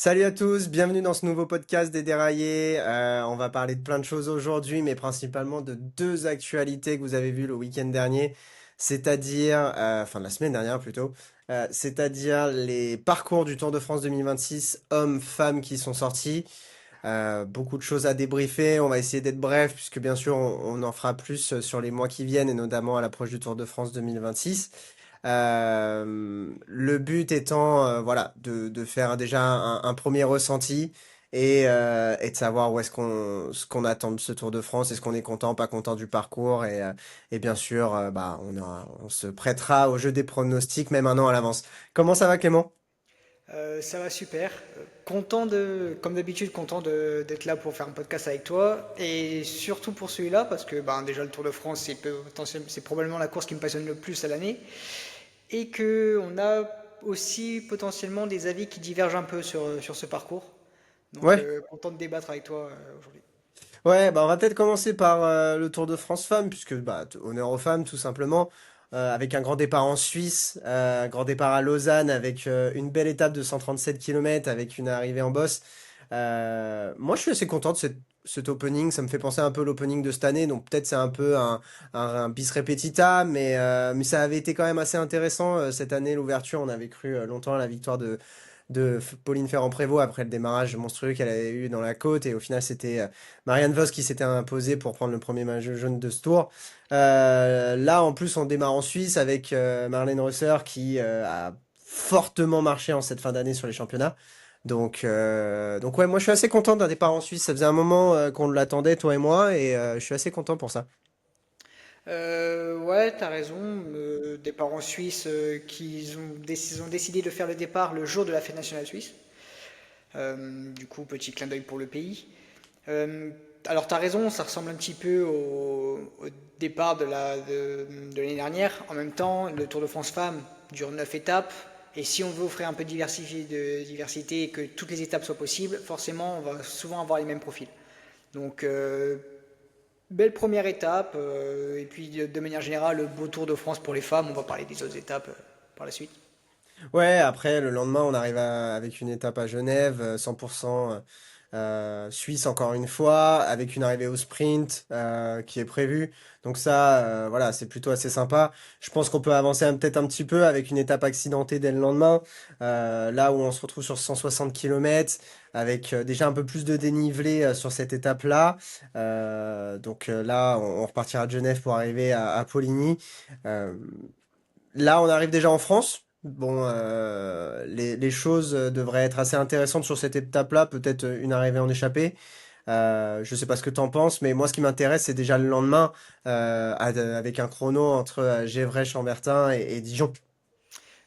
Salut à tous, bienvenue dans ce nouveau podcast des Déraillés. On va parler de plein de choses aujourd'hui, mais principalement de deux actualités que vous avez vues le week-end dernier, enfin la semaine dernière plutôt, c'est-à-dire les parcours du Tour de France 2026, hommes-femmes qui sont sortis. Beaucoup de choses à débriefer, on va essayer d'être bref, puisque bien sûr on en fera plus sur les mois qui viennent, et notamment à l'approche du Tour de France 2026. Le but étant, voilà, de faire déjà un premier ressenti et de savoir où est-ce ce qu'on attend de ce Tour de France, est-ce qu'on est content, pas content du parcours et bien sûr, bah, on se prêtera au jeu des pronostics même un an à l'avance. Comment ça va, Clément? Ça va super. Comme d'habitude, d'être là pour faire un podcast avec toi. Et surtout pour celui-là, parce que déjà le Tour de France, c'est probablement la course qui me passionne le plus à l'année. Et que on a aussi potentiellement des avis qui divergent un peu sur ce parcours. Donc Ouais. content de débattre avec toi aujourd'hui. Ouais, bah on va peut-être commencer par le Tour de France femmes, puisque bah, honneur aux femmes tout simplement, avec un grand départ en Suisse, un grand départ à Lausanne, avec une belle étape de 137 km, avec une arrivée en bosse. Moi je suis assez content de cet opening, ça me fait penser un peu à l'opening de cette année, donc peut-être c'est un peu un bis repetita, mais ça avait été quand même assez intéressant cette année, l'ouverture, on avait cru longtemps à la victoire de Pauline Ferrand-Prévot après le démarrage monstrueux qu'elle avait eu dans la côte. Et au final, c'était Marianne Vos qui s'était imposée pour prendre le premier maillot jaune de ce tour. Là, en plus, on démarre en Suisse avec Marlène Rösser qui a fortement marché en cette fin d'année sur les championnats. Donc ouais, moi je suis assez content d'un départ en Suisse. Ça faisait un moment qu'on l'attendait, toi et moi, et je suis assez content pour ça. Ouais, t'as raison. Des parents suisses ils ont décidé de faire le départ le jour de la fête nationale suisse. Du coup, petit clin d'œil pour le pays. Euh, alors, tu as raison, ça ressemble un petit peu au départ de l'année dernière. En même temps, le Tour de France Femmes dure 9 étapes. Et si on veut offrir un peu de diversité et que toutes les étapes soient possibles, forcément, on va souvent avoir les mêmes profils. Donc, belle première étape. Et puis, de manière générale, le beau Tour de France pour les femmes. On va parler des autres étapes par la suite. Ouais, après, le lendemain, on arrive avec une étape à Genève, 100% suisse encore une fois, avec une arrivée au sprint qui est prévue. Donc ça, voilà, c'est plutôt assez sympa. Je pense qu'on peut avancer peut-être un petit peu avec une étape accidentée dès le lendemain, là où on se retrouve sur 160 km, avec déjà un peu plus de dénivelé sur cette étape-là. Là, on repartira de Genève pour arriver à Poligny. Euh, Là, on arrive déjà en France. Bon, les choses devraient être assez intéressantes sur cette étape-là. Peut-être une arrivée en échappée. Je sais pas ce que t'en penses, mais moi, ce qui m'intéresse, c'est déjà le lendemain, avec un chrono entre Gévray-Chambertin et Dijon.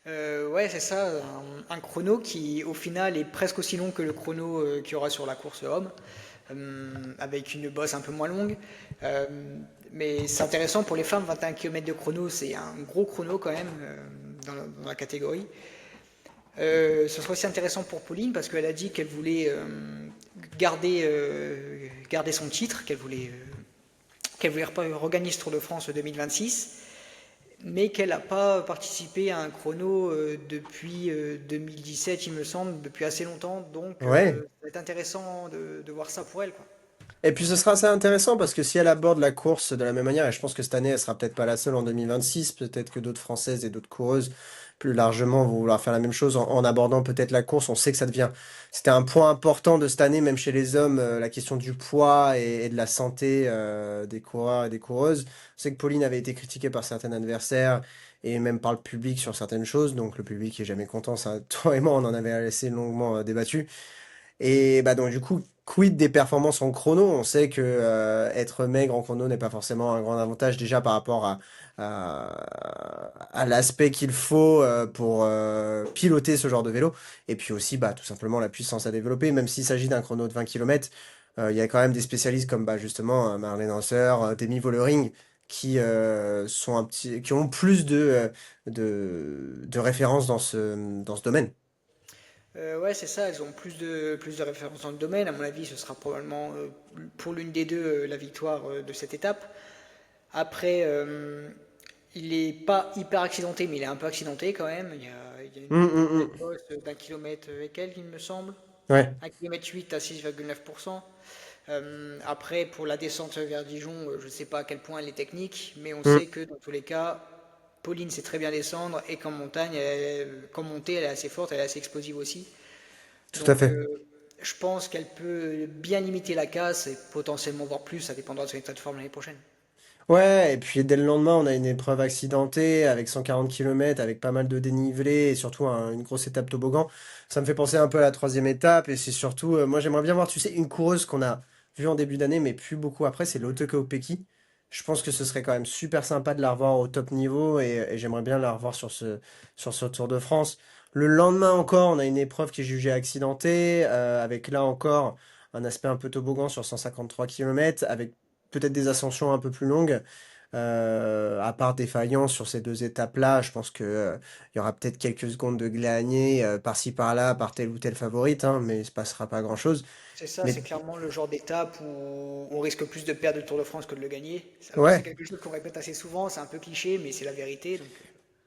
Ouais, c'est ça, un chrono qui au final est presque aussi long que le chrono qu'il y aura sur la course homme, avec une bosse un peu moins longue. Euh, mais c'est intéressant pour les femmes, 21 km de chrono, c'est un gros chrono quand même dans la catégorie. Ce sera aussi intéressant pour Pauline parce qu'elle a dit qu'elle voulait garder son titre, qu'elle voulait regagner ce Tour de France 2026 mais qu'elle n'a pas participé à un chrono depuis 2017, il me semble, depuis assez longtemps. Donc, Ouais. ça va être intéressant de voir ça pour elle, quoi. Et puis ce sera assez intéressant parce que si elle aborde la course de la même manière, et je pense que cette année elle sera peut-être pas la seule en 2026, peut-être que d'autres Françaises et d'autres coureuses plus largement vont vouloir faire la même chose en abordant peut-être la course. On sait que c'était un point important de cette année, même chez les hommes, la question du poids et de la santé des coureurs et des coureuses. On sait que Pauline avait été critiquée par certains adversaires et même par le public sur certaines choses, donc le public est jamais content. Ça, toi et moi, on en avait assez longuement débattu. Et bah donc du coup, quid des performances en chrono? On sait que être maigre en chrono n'est pas forcément un grand avantage déjà par rapport à l'aspect qu'il faut pour piloter ce genre de vélo. Et puis aussi, bah, tout simplement la puissance à développer, même s'il s'agit d'un chrono de 20 km, il y a quand même des spécialistes comme bah, justement Marlène Hanser, Demi Vollering, qui ont plus de références dans ce domaine. Ouais, c'est ça, elles ont plus de références dans le domaine. À mon avis, ce sera probablement pour l'une des deux la victoire de cette étape. Après, il est pas hyper accidenté, mais il est un peu accidenté quand même. Il y a Hum, hum, une belle hum. bosse d'un kilomètre et quelques, il me semble. Ouais, 1 km 8 à 6,9%. Après, pour la descente vers Dijon, je ne sais pas à quel point elle est technique, mais on mm, sait que dans tous les cas, Pauline sait très bien descendre et qu'en montagne, qu'en montée, elle est assez forte, elle est assez explosive aussi. tout à Donc, fait. je pense qu'elle peut bien limiter la casse et potentiellement voir plus, ça dépendra de son état de forme l'année prochaine. Ouais, et puis dès le lendemain, on a une épreuve accidentée avec 140 km, avec pas mal de dénivelé et surtout une grosse étape toboggan. Ça me fait penser un peu à la troisième étape et c'est surtout, moi j'aimerais bien voir, tu sais, une coureuse qu'on a vue en début d'année, mais plus beaucoup après, c'est Lotte Kopecky. Je pense que ce serait quand même super sympa de la revoir au top niveau et j'aimerais bien la revoir sur ce Tour de France. Le lendemain encore, on a une épreuve qui est jugée accidentée, avec là encore un aspect un peu toboggan sur 153 km, avec peut-être des ascensions un peu plus longues. À part défaillance sur ces deux étapes-là, je pense que, il y aura peut-être quelques secondes de gagnées par-ci par-là, par telle ou telle favorite, hein, mais il se passera pas grand-chose. C'est ça, Mais c'est clairement le genre d'étape où on risque plus de perdre le Tour de France que de le gagner. Alors c'est ouais, quelque chose qu'on répète assez souvent, c'est un peu cliché, mais c'est la vérité. Donc,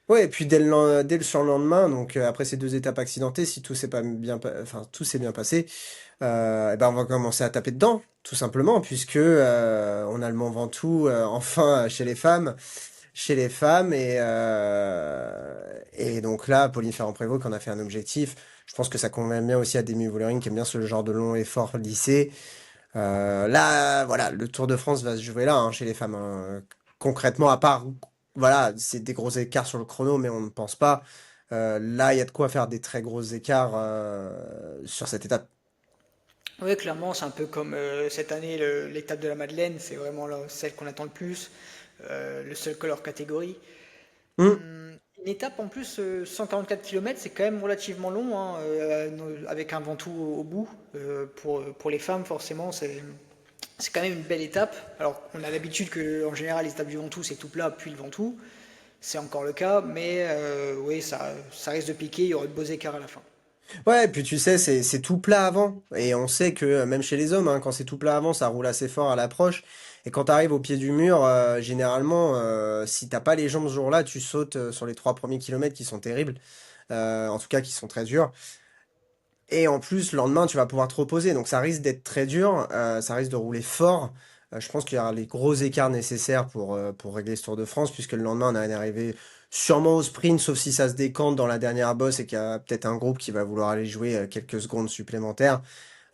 ouais, et puis dès le surlendemain, donc après ces deux étapes accidentées, si tout s'est pas bien, enfin tout s'est bien passé, eh ben on va commencer à taper dedans, tout simplement, puisque on a le Mont Ventoux enfin chez les femmes et donc là, Pauline Ferrand-Prévot, qu'on a fait un objectif, je pense que ça convient bien aussi à Demi Vollering qui aime bien ce genre de long effort lycée. Là, voilà, le Tour de France va se jouer là, hein, chez les femmes, hein. Concrètement, à part, voilà, c'est des gros écarts sur le chrono, mais on ne pense pas. Là, il y a de quoi faire des très gros écarts sur cette étape. oui, clairement, c'est un peu comme cette année l'étape de la Madeleine, c'est vraiment celle qu'on attend le plus, le seul col hors catégorie. Hmm. Une étape en plus, 144 km, c'est quand même relativement long, hein, avec un Ventoux au bout. Pour les femmes, forcément, c'est quand même une belle étape. Alors, on a l'habitude que, en général, les étapes du Ventoux, c'est tout plat, puis le Ventoux. C'est encore le cas, mais oui, ça risque de piquer, il y aura de beaux écarts à la fin. Ouais, et puis tu sais, c'est tout plat avant. Et on sait que même chez les hommes, hein, quand c'est tout plat avant, ça roule assez fort à l'approche. Et quand tu arrives au pied du mur, généralement, si t'as pas les jambes ce jour-là, tu sautes sur les 3 premiers kilomètres qui sont terribles. En tout cas, qui sont très durs. Et en plus, le lendemain, tu vas pouvoir te reposer. Donc ça risque d'être très dur, ça risque de rouler fort. Je pense qu'il y aura les gros écarts nécessaires pour régler ce Tour de France, puisque le lendemain, on est arrivé sûrement au sprint, sauf si ça se décante dans la dernière bosse et qu'il y a peut-être un groupe qui va vouloir aller jouer quelques secondes supplémentaires.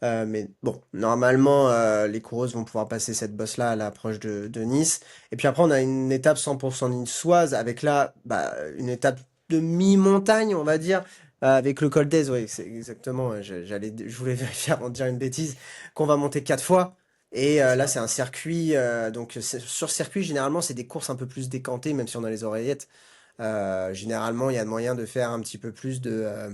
Mais bon, normalement, les coureuses vont pouvoir passer cette bosse-là à l'approche de Nice. Et puis après, on a une étape 100% niçoise, avec là, bah, une étape de mi-montagne, on va dire, avec le col d'Èze, oui, c'est exactement, je voulais vérifier avant de dire une bêtise, qu'on va monter 4 fois. Et C'est là, ça. c'est un circuit, donc sur circuit, généralement, c'est des courses un peu plus décantées, même si on a les oreillettes. Généralement, il y a moyen de faire un petit peu plus de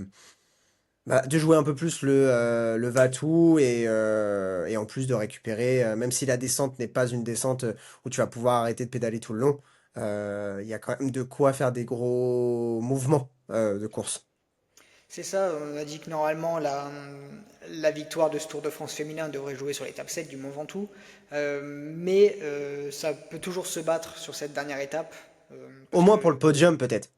jouer un peu plus le va-tout et en plus de récupérer, même si la descente n'est pas une descente où tu vas pouvoir arrêter de pédaler tout le long, il y a quand même de quoi faire des gros mouvements de course. C'est ça, on a dit que normalement la victoire de ce Tour de France féminin devrait jouer sur l'étape 7 du Mont Ventoux, mais ça peut toujours se battre sur cette dernière étape, Au parce moins pour le que podium peut-être.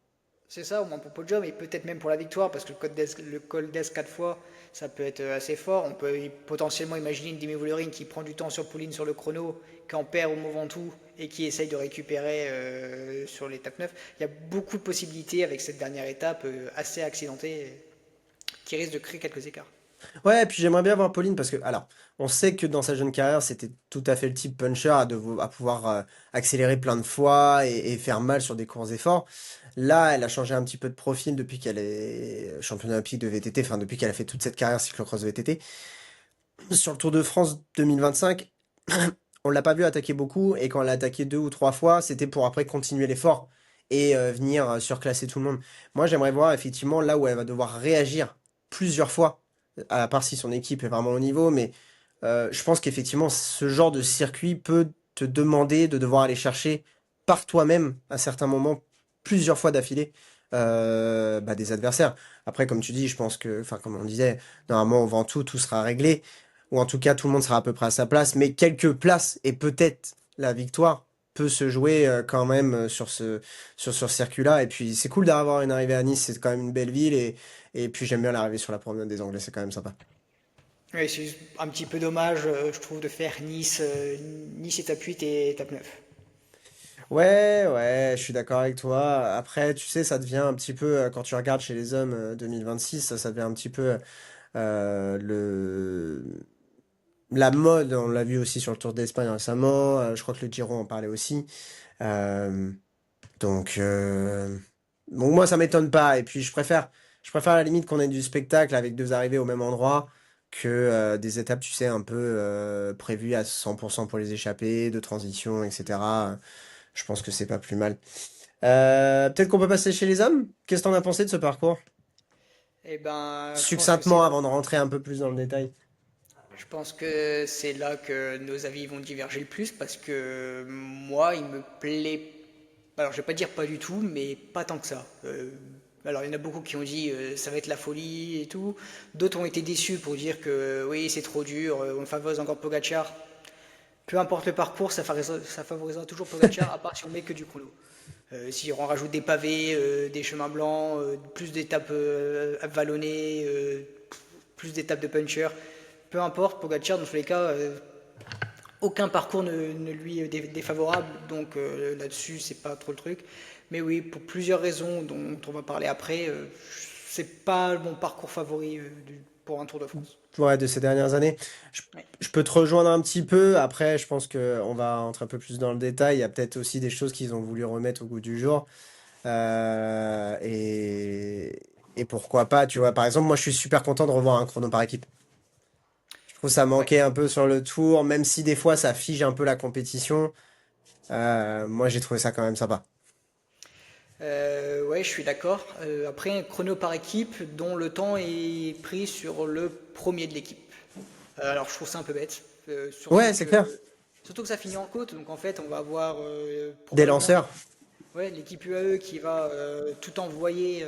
c'est ça, au moins pour le podium, et peut-être même pour la victoire, parce que le col d'Es 4 fois, ça peut être assez fort. On peut potentiellement imaginer une Demi Vollering qui prend du temps sur Pouline sur le chrono, qui en perd au Mont Ventoux et qui essaye de récupérer sur l'étape 9. Il y a beaucoup de possibilités avec cette dernière étape assez accidentée qui risque de créer quelques écarts. Ouais, et puis j'aimerais bien voir Pauline parce que, alors, on sait que dans sa jeune carrière, c'était tout à fait le type puncher à pouvoir accélérer plein de fois et faire mal sur des courts efforts. Là, elle a changé un petit peu de profil depuis qu'elle est championne olympique de VTT, enfin, depuis qu'elle a fait toute cette carrière cyclocross VTT. Sur le Tour de France 2025, on l'a pas vu attaquer beaucoup et quand elle a attaqué 2 ou 3 fois, c'était pour après continuer l'effort et venir surclasser tout le monde. Moi, j'aimerais voir effectivement là où elle va devoir réagir plusieurs fois, à part si son équipe est vraiment au niveau, mais je pense qu'effectivement, ce genre de circuit peut te demander de devoir aller chercher par toi-même à certains moments, plusieurs fois d'affilée, bah, des adversaires. Après, comme tu dis, je pense que, enfin, comme on disait, normalement, au Ventoux, tout sera réglé ou en tout cas tout le monde sera à peu près à sa place, mais quelques places et peut-être la victoire peut se jouer quand même sur ce circuit-là. Et puis c'est cool d'avoir une arrivée à Nice, c'est quand même une belle ville et puis j'aime bien l'arrivée sur la promenade des Anglais, c'est quand même sympa. Ouais, c'est un petit peu dommage, je trouve, de faire Nice étape 8 et étape 9. Ouais, ouais, je suis d'accord avec toi. Après, tu sais, ça devient un petit peu, quand tu regardes chez les hommes 2026, ça devient un petit peu le la mode. On l'a vu aussi sur le Tour d'Espagne récemment. Je crois que le Giro en parlait aussi. Euh, donc, bon, moi, ça m'étonne pas. Et puis, je préfère à la limite qu'on ait du spectacle avec deux arrivées au même endroit que des étapes, tu sais, un peu prévues à 100% pour les échappées, de transition, etc. Je pense que c'est pas plus mal. Peut-être qu'on peut passer chez les hommes? Qu'est-ce que t'en as pensé de ce parcours? Et ben, Succinctement, avant de rentrer un peu plus dans le détail. je pense que c'est là que nos avis vont diverger le plus parce que moi, il me plaît. Alors, je vais pas dire pas du tout, mais pas tant que ça. Alors, il y en a beaucoup qui ont dit ça va être la folie et tout. D'autres ont été déçus pour dire que oui, c'est trop dur, on favorise encore Pogacar. Peu importe le parcours, ça favorisera toujours Pogacar, à part si on met que du chrono. Si on rajoute des pavés, des chemins blancs, plus d'étapes vallonnées, plus d'étapes de puncher, peu importe, Pogacar, dans tous les cas, aucun parcours ne lui est défavorable, donc là-dessus, c'est pas trop le truc. Mais oui, pour plusieurs raisons dont on va parler après, c'est pas mon parcours favori pour un Tour de France. Ouais, de ces dernières années. Je, Ouais. je peux te rejoindre un petit peu. Après, je pense que on va rentrer un peu plus dans le détail. Il y a peut-être aussi des choses qu'ils ont voulu remettre au goût du jour. Et pourquoi pas, tu vois. Par exemple, moi, je suis super content de revoir un chrono par équipe. Je trouve ça Ouais. manquait un peu sur le tour, même si des fois ça fige un peu la compétition. Moi, j'ai trouvé ça quand même sympa. Ouais, je suis d'accord. Après, un chrono par équipe dont le temps est pris sur le premier de l'équipe. Alors, je trouve ça un peu bête. Ouais, c'est clair. Surtout que ça finit en côte, donc en fait, on va avoir Des probablement lanceurs. ouais, l'équipe UAE qui va tout envoyer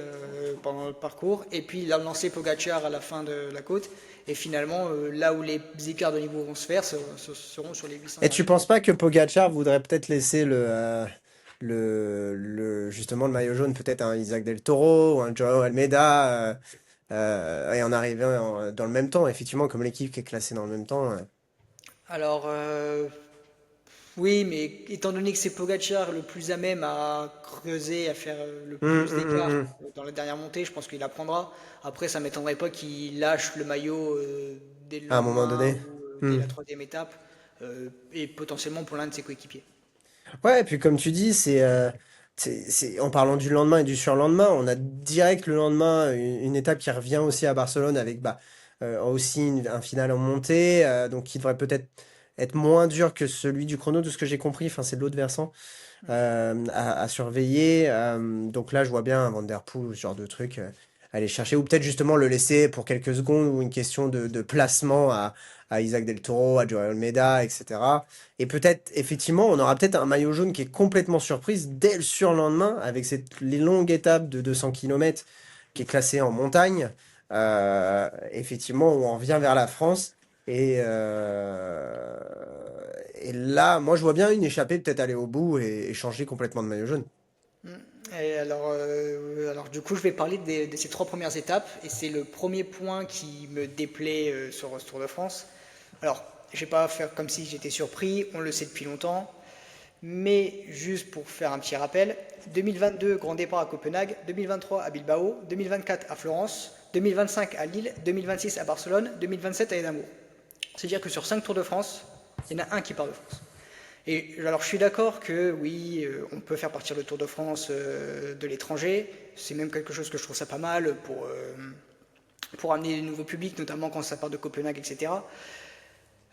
pendant le parcours, et puis la lancer Pogacar à la fin de la côte. Et finalement, là où les écarts de niveau vont se faire, ce seront sur les 800 Et tu derniers penses kilomètres. pas que Pogacar voudrait peut-être laisser justement le maillot jaune peut-être à un Isaac Del Toro ou un Joao Almeida et en arrivant dans le même temps, effectivement, comme l'équipe qui est classée dans le même temps. Alors, oui, mais étant donné que c'est Pogacar le plus à même à creuser, à faire le Hum, plus hum, hum, d'écart hum. dans la dernière montée, je pense qu'il apprendra. Après, ça m'étonnerait pas qu'il lâche le maillot dès le À un moment lendemain donné. ou dès Hum. la troisième étape, et potentiellement pour l'un de ses coéquipiers. Ouais, et puis comme tu dis, en parlant du lendemain et du surlendemain, on a direct le lendemain une étape qui revient aussi à Barcelone avec aussi un final en montée, donc qui devrait peut-être être moins dur que celui du chrono, de ce que j'ai compris. Enfin, c'est de l'autre versant à surveiller. Donc là, je vois bien un Van Der Poel, ce genre de truc, aller chercher, ou peut-être justement le laisser pour quelques secondes, ou une question de placement à Isaac Del Toro, à Joao Almeida, etc. Et peut-être, effectivement, on aura peut-être un maillot jaune qui est complètement surprise dès le surlendemain, avec les longues étapes de 200 km qui est classée en montagne. Effectivement, où on revient vers la France. Et, euh, et là, moi, je vois bien une échappée peut-être aller au bout et changer complètement de maillot jaune. Et alors du coup, je vais parler de ces trois premières étapes, et c'est le premier point qui me déplaît sur ce Tour de France. Alors, je vais pas faire comme si j'étais surpris, on le sait depuis longtemps, mais juste pour faire un petit rappel, 2022, grand départ à Copenhague, 2023 à Bilbao, 2024 à Florence, 2025 à Lille, 2026 à Barcelone, 2027 à Édimbourg. C'est-à-dire que sur 5 Tours de France, il y en a un qui part de France. Et alors je suis d'accord que oui, on peut faire partir le Tour de France de l'étranger. C'est même quelque chose que je trouve ça pas mal pour amener de nouveaux publics, notamment quand ça part de Copenhague, etc.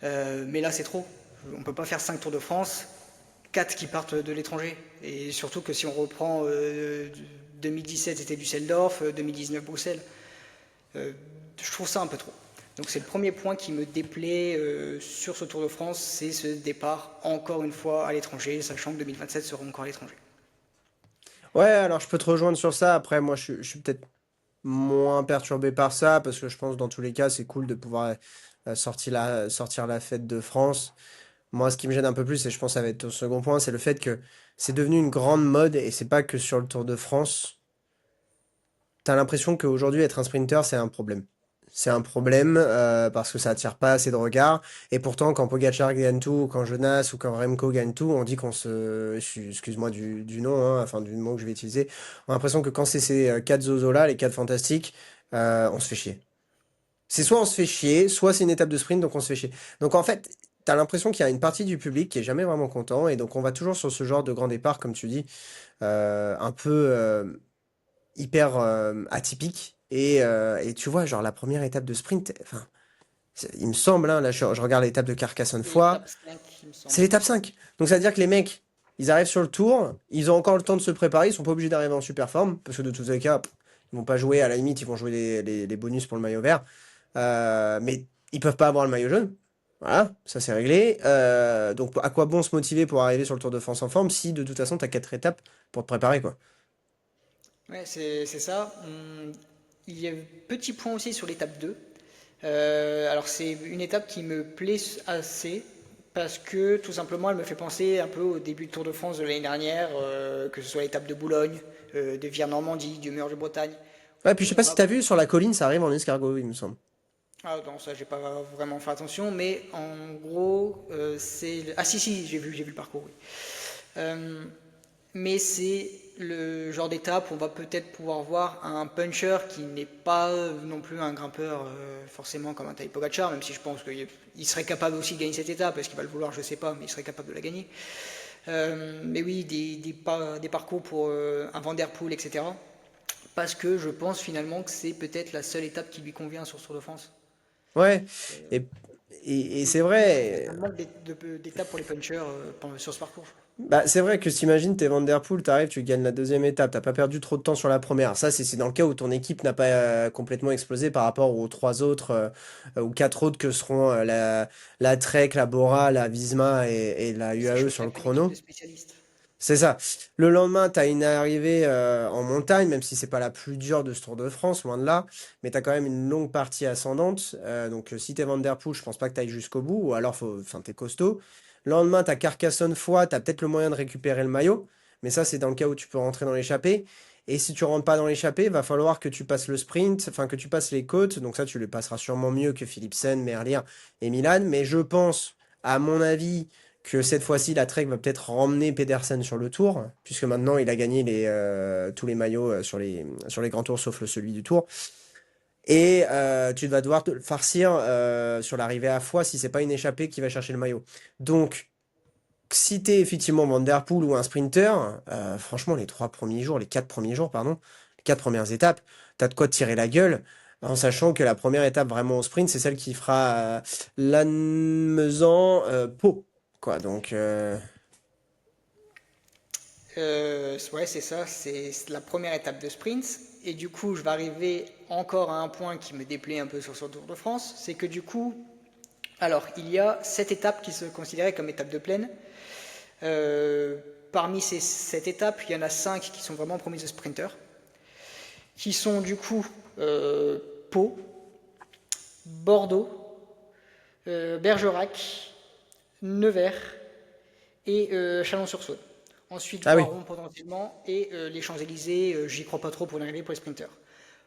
Mais là c'est trop. On ne peut pas faire 5 Tours de France, 4 qui partent de l'étranger. Et surtout que si on reprend 2017 c'était Düsseldorf, 2019 Bruxelles. Je trouve ça un peu trop. Donc c'est le premier point qui me déplaît sur ce Tour de France, c'est ce départ encore une fois à l'étranger, sachant que 2027 sera encore à l'étranger. Ouais, alors je peux te rejoindre sur ça. Après, moi, je suis peut-être moins perturbé par ça, parce que je pense dans tous les cas, c'est cool de pouvoir sortir la fête de France. Moi, ce qui me gêne un peu plus, et je pense que ça va être au second point, c'est le fait que c'est devenu une grande mode, et c'est pas que sur le Tour de France. T'as l'impression qu'aujourd'hui, être un sprinter, c'est un problème. C'est un problème parce que ça attire pas assez de regards. Et pourtant, quand Pogacar gagne tout, quand Jonas ou quand Remco gagne tout, on dit qu'on se... Excuse-moi du nom, hein, enfin du mot que je vais utiliser. On a l'impression que quand c'est ces quatre zozos-là, les quatre fantastiques, on se fait chier. C'est soit on se fait chier, soit c'est une étape de sprint, donc on se fait chier. Donc en fait, t'as l'impression qu'il y a une partie du public qui est jamais vraiment content, et donc on va toujours sur ce genre de grand départ, comme tu dis, un peu hyper atypique. Et tu vois, genre la première étape de sprint, enfin, il me semble, hein, là je regarde l'étape de C'est Carcassonne-Foix, l'étape 5, il me c'est semble. l'étape 5. Donc ça veut dire que les mecs, ils arrivent sur le tour, ils ont encore le temps de se préparer, ils sont pas obligés d'arriver en super forme, parce que de tous les cas, ils vont pas jouer, à la limite, ils vont jouer les bonus pour le maillot vert. Mais ils peuvent pas avoir le maillot jaune. Voilà, ça c'est réglé. Donc à quoi bon se motiver pour arriver sur le Tour de France en forme si de toute façon t'as quatre étapes pour te préparer quoi. Ouais, c'est ça. Il y a un petit point aussi sur l'étape 2. Alors c'est une étape qui me plaît assez parce que tout simplement elle me fait penser un peu au début du Tour de France de l'année dernière, que ce soit l'étape de Boulogne, de Vire-Normandie, du Mur de Bretagne, Ouais, puis je où sais pas on si va... t'as vu sur la colline, ça arrive en escargot, il me semble. Ah non, ça j'ai pas vraiment fait attention, mais en gros c'est... Ah si, j'ai vu le parcours, oui. Euh, mais c'est le genre d'étape où on va peut-être pouvoir voir un puncher qui n'est pas non plus un grimpeur forcément comme un Tadej Pogacar, même si je pense qu'il serait capable aussi de gagner cette étape, est-ce qu'il va le vouloir, je sais pas, mais il serait capable de la gagner. Mais oui, des parcours pour un Van Der Poel, etc. Parce que je pense finalement que c'est peut-être la seule étape qui lui convient sur ce Tour de France. Ouais, et, et c'est Il y a vrai. un manque d'étapes pour les punchers sur ce parcours. Bah, c'est vrai que t'imagines, t'es Van Der Poel, t'arrives, tu gagnes la deuxième étape, t'as pas perdu trop de temps sur la première. Ça, c'est dans le cas où ton équipe n'a pas complètement explosé par rapport aux trois autres ou quatre autres que seront la Trek, la Bora, la Visma et la UAE Sachant qu'il sur n'y le a pas d'équipe de chrono. spécialistes. C'est ça. Le lendemain, tu as une arrivée en montagne, même si c'est pas la plus dure de ce Tour de France, loin de là, mais tu as quand même une longue partie ascendante. Donc si t'es Van Der Poel, je pense pas que tu ailles jusqu'au bout, ou alors enfin, t'es costaud. Le lendemain, tu as Carcassonne-Foix, tu as peut-être le moyen de récupérer le maillot, mais ça, c'est dans le cas où tu peux rentrer dans l'échappée. Et si tu rentres pas dans l'échappée, va falloir que tu passes le sprint, enfin que tu passes les côtes. Donc ça, tu les passeras sûrement mieux que Philipsen, Merlier et Milan. Mais je pense, à mon avis, que cette fois-ci, la Trek va peut-être ramener Pedersen sur le tour, puisque maintenant il a gagné tous les maillots sur les grands tours, sauf celui du tour. Et tu vas devoir te farcir sur l'arrivée à Foix si c'est pas une échappée qui va chercher le maillot. Donc, si t'es effectivement Van Der Poel ou un sprinter, franchement, les trois premiers jours, les quatre premiers jours, pardon, les quatre premières étapes, t'as de quoi te tirer la gueule, en sachant que la première étape vraiment au sprint, c'est celle qui fera Lannemezan-Pau, quoi. Donc, Ouais, c'est ça, c'est la première étape de sprint. Et du coup, je vais arriver encore à un point qui me déplaît un peu sur ce Tour de France, c'est que du coup, alors, il y a 7 étapes qui se considéraient comme étapes de plaine. Euh, Parmi ces 7 étapes, il y en a 5 qui sont vraiment promises aux sprinters, qui sont du coup Pau, Bordeaux, Bergerac, Nevers et Chalon-sur-Saône. Ensuite, ah oui. Voiron potentiellement et les Champs-Élysées, j'y crois pas trop pour l'arrivée pour les sprinters.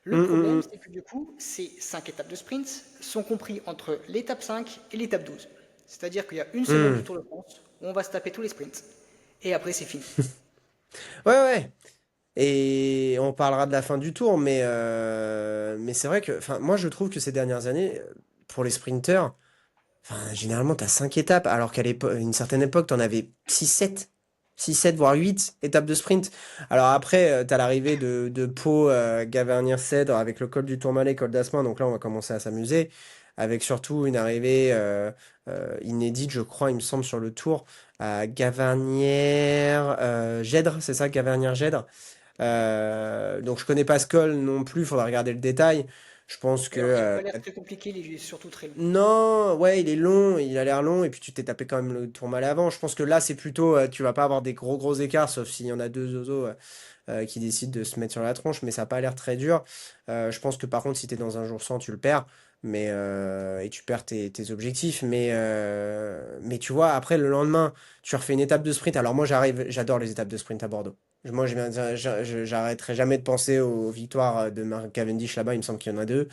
Le Hum, hum, problème, hum. c'est que du coup, ces 5 étapes de sprint sont compris entre l'étape 5 et l'étape 12. C'est-à-dire qu'il y a une semaine du Hum. Tour de France où on va se taper tous les sprints. Et après, c'est fini. Ouais, ouais. Et on parlera de la fin du tour, mais c'est vrai que, enfin, moi je trouve que ces dernières années, pour les sprinters, enfin, généralement, t'as 5 étapes, alors qu'à une certaine époque, t'en avais 6, 7, 6, 7, voire 8 étapes de sprint. Alors après, t'as l'arrivée de Pau, Gavernier-Cèdre, avec le col du Tourmalet, col d'Aspin, donc là, on va commencer à s'amuser, avec surtout une arrivée inédite, je crois, il me semble, sur le tour, à Gavernière-Gèdre, c'est ça, Gavernière-Gèdre. Donc je connais pas ce col non plus, faudra regarder le détail. Je pense que Alors, il n'a pas l'air très compliqué, il est surtout très long. non, ouais, il est long, il a l'air long, et puis tu t'es tapé quand même le Tourmalet avant. Je pense que là, c'est plutôt, tu vas pas avoir des gros écarts, sauf s'il y en a deux zozos qui décident de se mettre sur la tronche, mais ça a pas l'air très dur. Je pense que par contre, si t'es dans un jour sans, tu le perds, et tu perds tes objectifs. Mais tu vois, après le lendemain, tu refais une étape de sprint. Alors moi, j'adore les étapes de sprint à Bordeaux. Moi, j'arrêterai jamais de penser aux victoires de Mark Cavendish là-bas. Il me semble qu'il y en a deux.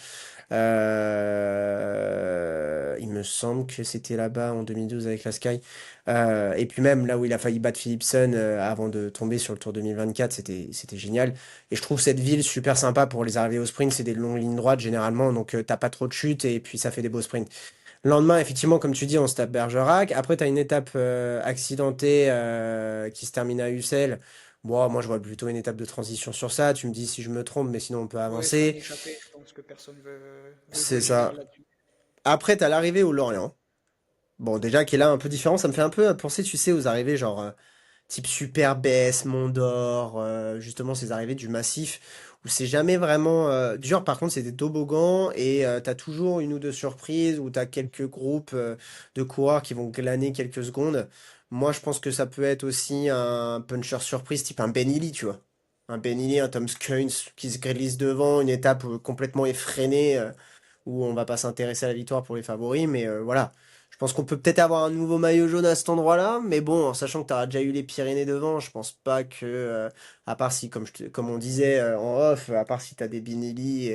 Il me semble que c'était là-bas en 2012 avec la Sky. Et puis même là où il a failli battre Philipsen avant de tomber sur le Tour 2024, c'était génial. Et je trouve cette ville super sympa pour les arrivées au sprint. C'est des longues lignes droites généralement, donc t'as pas trop de chutes et puis ça fait des beaux sprints. Le lendemain, effectivement, comme tu dis, on se tape Bergerac. Après, tu as une étape accidentée qui se termine à Ussel. Bon, moi, je vois plutôt une étape de transition sur ça. Tu me dis si je me trompe, mais sinon, on peut Oui, c'est un avancer. échappé, je pense que personne veut C'est jouer général ça. là-dessus. Après, tu as l'arrivée au Lorient. Bon, déjà, qui est là un peu différent. Ça me fait un peu penser, tu sais, aux arrivées genre type Super BS, Mont d'Or, justement, ces arrivées du massif où c'est jamais vraiment dur. Par contre, c'est des toboggans et t'as toujours une ou deux surprises où t'as quelques groupes de coureurs qui vont glaner quelques secondes. Moi, je pense que ça peut être aussi un puncher surprise type un Ben Illy, tu vois. Un Ben Illy, un Tom Skuns qui se glisse devant, une étape complètement effrénée où on va pas s'intéresser à la victoire pour les favoris, mais voilà. Je pense qu'on peut peut-être avoir un nouveau maillot jaune à cet endroit-là, mais bon, en sachant que tu auras déjà eu les Pyrénées devant, je pense pas que, à part si, comme on disait en off, à part si tu as des Binelli,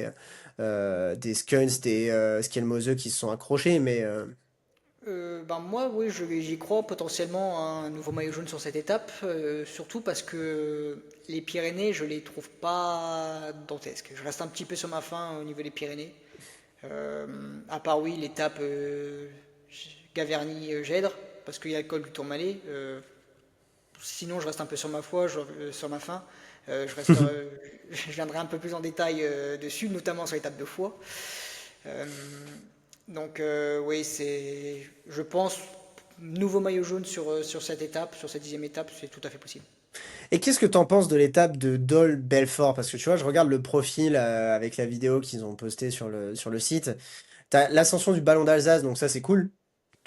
des Skuns, des Skelmose qui se sont accrochés, mais Ben moi, oui, j'y crois potentiellement à un nouveau maillot jaune sur cette étape, surtout parce que les Pyrénées, je les trouve pas dantesques. Je reste un petit peu sur ma faim au niveau des Pyrénées. À part, oui, l'étape Gaverny-Gèdre, parce qu'il y a le col du Tourmalet. Sinon, je reste un peu sur ma foi, sur ma faim. Je viendrai un peu plus en détail dessus, notamment sur l'étape de Foix. Euh, oui, je pense, nouveau maillot jaune sur cette étape, sur cette 10e étape, c'est tout à fait possible. et qu'est-ce que t'en penses de l'étape de Dole-Belfort? Parce que tu vois, je regarde le profil avec la vidéo qu'ils ont postée sur le site. T'as l'ascension du Ballon d'Alsace, donc ça c'est cool.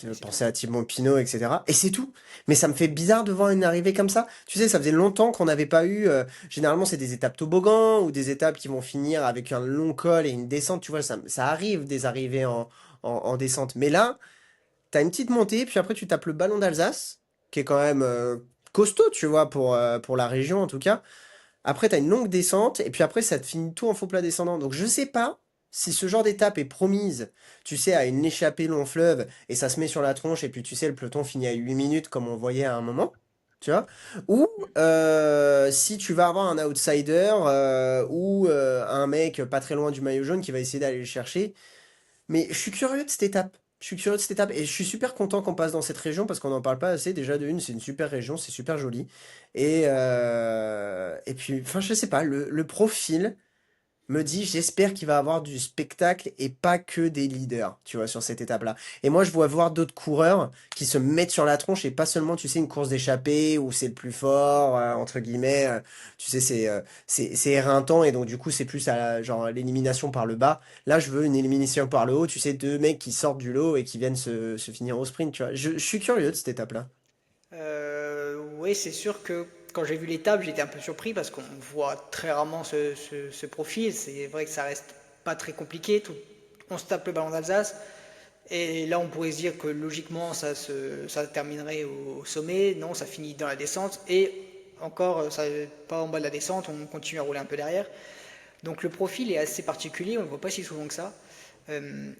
Et c'est tout. Penser à Thibaut Pinot, etc. Et c'est tout. Mais ça me fait bizarre de voir une arrivée comme ça. Tu sais, ça faisait longtemps qu'on n'avait pas eu. Généralement, c'est des étapes toboggan ou des étapes qui vont finir avec un long col et une descente. Tu vois, ça arrive des arrivées en descente. Mais là, t'as une petite montée, puis après, tu tapes le ballon d'Alsace, qui est quand même costaud, tu vois, pour la région en tout cas. Après, tu as une longue descente, et puis après, ça te finit tout en faux plat descendant. Donc, je sais pas si ce genre d'étape est promise, tu sais, à une échappée long fleuve, et ça se met sur la tronche, et puis tu sais, le peloton finit à 8 minutes, comme on voyait à un moment, tu vois. Ou si tu vas avoir un outsider, ou un mec pas très loin du maillot jaune qui va essayer d'aller le chercher. Mais je suis curieux de cette étape. Je suis curieux de cette étape et je suis super content qu'on passe dans cette région parce qu'on n'en parle pas assez. Déjà, de une, c'est une super région, c'est super joli. Et puis, enfin, je sais pas, le profil me dit, j'espère qu'il va avoir du spectacle et pas que des leaders, tu vois, sur cette étape-là. Et moi, je vois voir d'autres coureurs qui se mettent sur la tronche et pas seulement, tu sais, une course d'échappée où c'est le plus fort, entre guillemets, tu sais, c'est éreintant et donc, du coup, c'est plus à, genre, l'élimination par le bas. Là, je veux une élimination par le haut, tu sais, deux mecs qui sortent du lot et qui viennent se finir au sprint, tu vois. Je suis curieux de cette étape-là. Oui, c'est sûr que quand j'ai vu l'étape, j'étais un peu surpris parce qu'on voit très rarement ce profil. C'est vrai que ça reste pas très compliqué. On se tape le ballon d'Alsace. Et là, on pourrait se dire que logiquement, ça terminerait au sommet. Non, ça finit dans la descente. Et encore, ça, pas en bas de la descente, on continue à rouler un peu derrière. Donc le profil est assez particulier, on ne le voit pas si souvent que ça.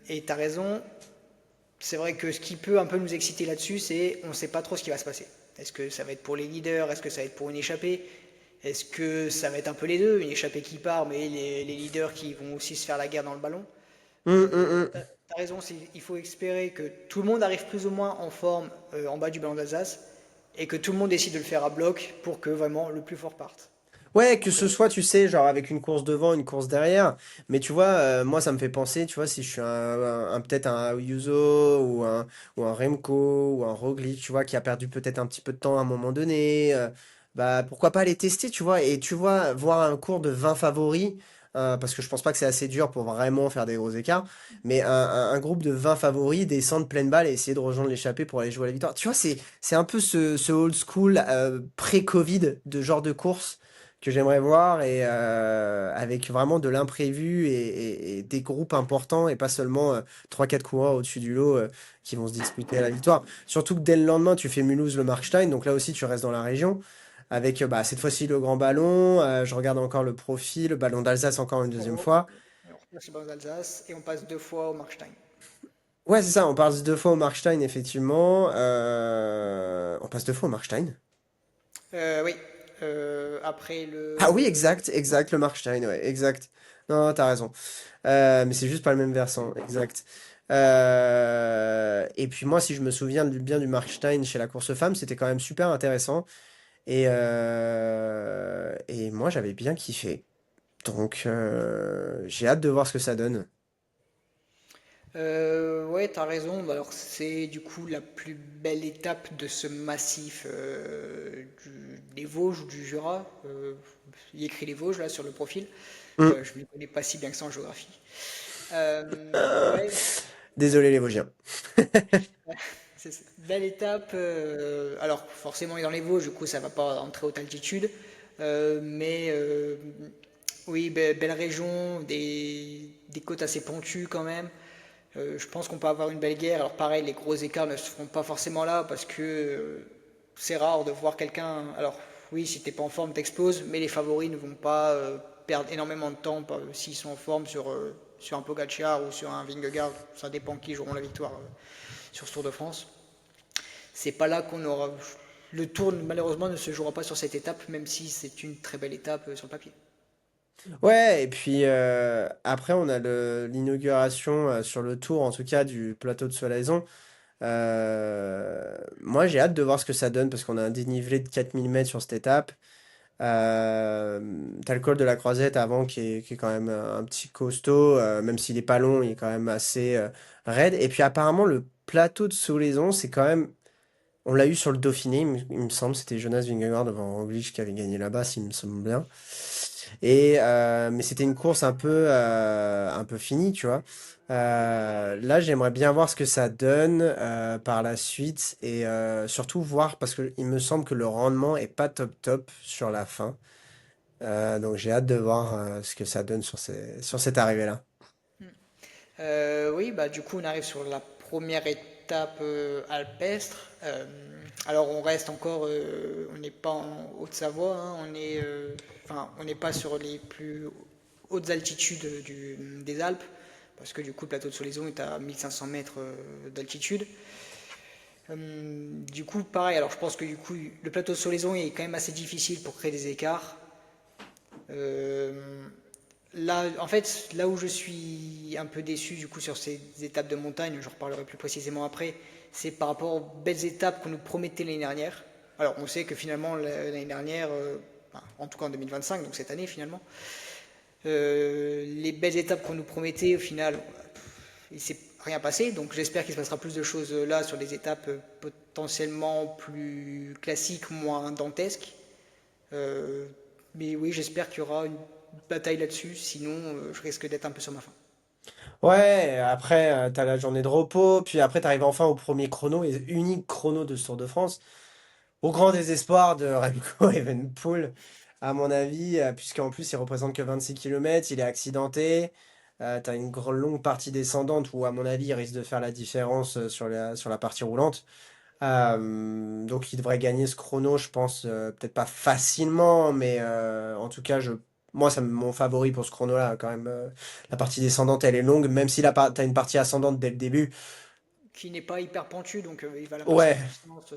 Et tu as raison, c'est vrai que ce qui peut un peu nous exciter là-dessus, c'est on ne sait pas trop ce qui va se passer. Est-ce que ça va être pour les leaders? Est-ce que ça va être pour une échappée? Est-ce que ça va être un peu les deux? Une échappée qui part, mais les leaders qui vont aussi se faire la guerre dans le ballon? T'as raison, il faut espérer que tout le monde arrive plus ou moins en forme en bas du ballon d'Alsace et que tout le monde décide de le faire à bloc pour que vraiment le plus fort parte. Ouais, que Donc, ce soit, tu sais, genre avec une course devant, une course derrière. Mais tu vois, moi, ça me fait penser, tu vois, si je suis peut-être un Ayuso ou un Remco ou un Roglic, tu vois, qui a perdu peut-être un petit peu de temps à un moment donné, bah pourquoi pas les tester, tu vois. Et tu vois, voir un cours de 20 favoris, parce que je pense pas que c'est assez dur pour vraiment faire des gros écarts, mais un groupe de 20 favoris descendre pleine balle et essayer de rejoindre l'échappée pour aller jouer à la victoire. Tu vois, c'est un peu ce old school pré-Covid de genre de course que j'aimerais voir et avec vraiment de l'imprévu et des groupes importants et pas seulement 3-4 coureurs au-dessus du lot qui vont se disputer à la victoire. Surtout que dès le lendemain, tu fais Mulhouse-le Markstein, donc là aussi tu restes dans la région. avec bah, cette fois-ci le grand ballon. Je regarde encore le profil, le ballon d'Alsace encore une deuxième fois. On repasse sur d'Alsace et on passe 2 fois au Markstein. Ouais, c'est ça, on passe 2 fois au Markstein, effectivement. On passe 2 fois au Markstein. Oui, après Ah oui, le... exact, exact, le Markstein, ouais, exact. Non, t'as raison. Mais c'est juste pas le même versant, exact. Et puis moi, si je me souviens bien du Markstein chez la course femme, c'était quand même super intéressant. Et moi, j'avais bien kiffé. Donc, j'ai hâte de voir ce que ça donne. Ouais, t'as raison. Bah, alors, c'est du coup la plus belle étape de ce massif des Vosges ou du Jura. Il écrit les Vosges là sur le profil. Hum. Je ne connais pas si bien que ça en géographie. Ouais, Désolé les Vosgiens. belle étape. Alors, forcément, il est dans les Vosges, du coup, ça va pas en très haute altitude. Mais oui, belle région, des côtes assez pentues quand même. Je pense qu'on peut avoir une belle guerre. Alors pareil, les gros écarts ne se feront pas forcément là parce que c'est rare de voir quelqu'un. Alors oui, si t'es pas en forme, t'exploses, mais les favoris ne vont pas perdre énormément de temps s'ils sont en forme sur un Pogacar ou sur un Vingegaard. Ça dépend qui joueront la victoire sur ce Tour de France. C'est pas là qu'on aura. Le Tour malheureusement ne se jouera pas sur cette étape, même si c'est une très belle étape sur le papier. Ouais, et puis après, on a l'inauguration sur le tour, en tout cas, du plateau de Solaizon. Moi, j'ai hâte de voir ce que ça donne parce qu'on a un dénivelé de 4 000 mètres sur cette étape. T'as le col de la Croisette avant qui est quand même un petit costaud, même s'il est pas long, il est quand même assez raide. Et puis apparemment, le plateau de Solaizon, c'est quand même. On l'a eu sur le Dauphiné, il me semble, c'était Jonas Vingegaard devant Roglic qui avait gagné là-bas, s'il me semble bien. Mais c'était une course un peu finie, tu vois. Là, j'aimerais bien voir ce que ça donne par la suite et surtout voir parce que il me semble que le rendement est pas top top sur la fin. Donc j'ai hâte de voir ce que ça donne sur cette arrivée-là. Oui, bah du coup on arrive sur la première étape alpestre. Alors on reste encore, on n'est pas en Haute-Savoie, hein, enfin on n'est pas sur les plus hautes altitudes des Alpes, parce que du coup le plateau de Soleilson est à 1500 mètres d'altitude. Du coup pareil, alors je pense que du coup le plateau de Soleilson est quand même assez difficile pour créer des écarts. Euh, Là, en fait, là où je suis un peu déçu du coup sur ces étapes de montagne, j'en reparlerai plus précisément après, c'est par rapport aux belles étapes qu'on nous promettait l'année dernière. Alors, on sait que finalement l'année dernière, enfin, en tout cas en 2025, donc cette année finalement, les belles étapes qu'on nous promettait, au final, il s'est rien passé. Donc, j'espère qu'il se passera plus de choses là sur des étapes potentiellement plus classiques, moins dantesques. Euh, mais oui, j'espère qu'il y aura une bataille là-dessus, sinon je risque d'être un peu sur ma faim. Ouais, après, t'as la journée de repos, puis après, t'arrives enfin au premier chrono et unique chrono de ce Tour de France. Au grand désespoir de Remco Evenepoel, à mon avis, puisqu'en plus il représente que 26 km, il est accidenté. T'as une longue partie descendante où, à mon avis, il risque de faire la différence sur la partie roulante. Donc il devrait gagner ce chrono, je pense, peut-être pas facilement, mais en tout cas, moi, c'est mon favori pour ce chrono-là, quand même. La partie descendante, elle est longue, même si t'as une partie ascendante dès le début. Qui n'est pas hyper pentu, donc il va la passer en Ouais, puissance.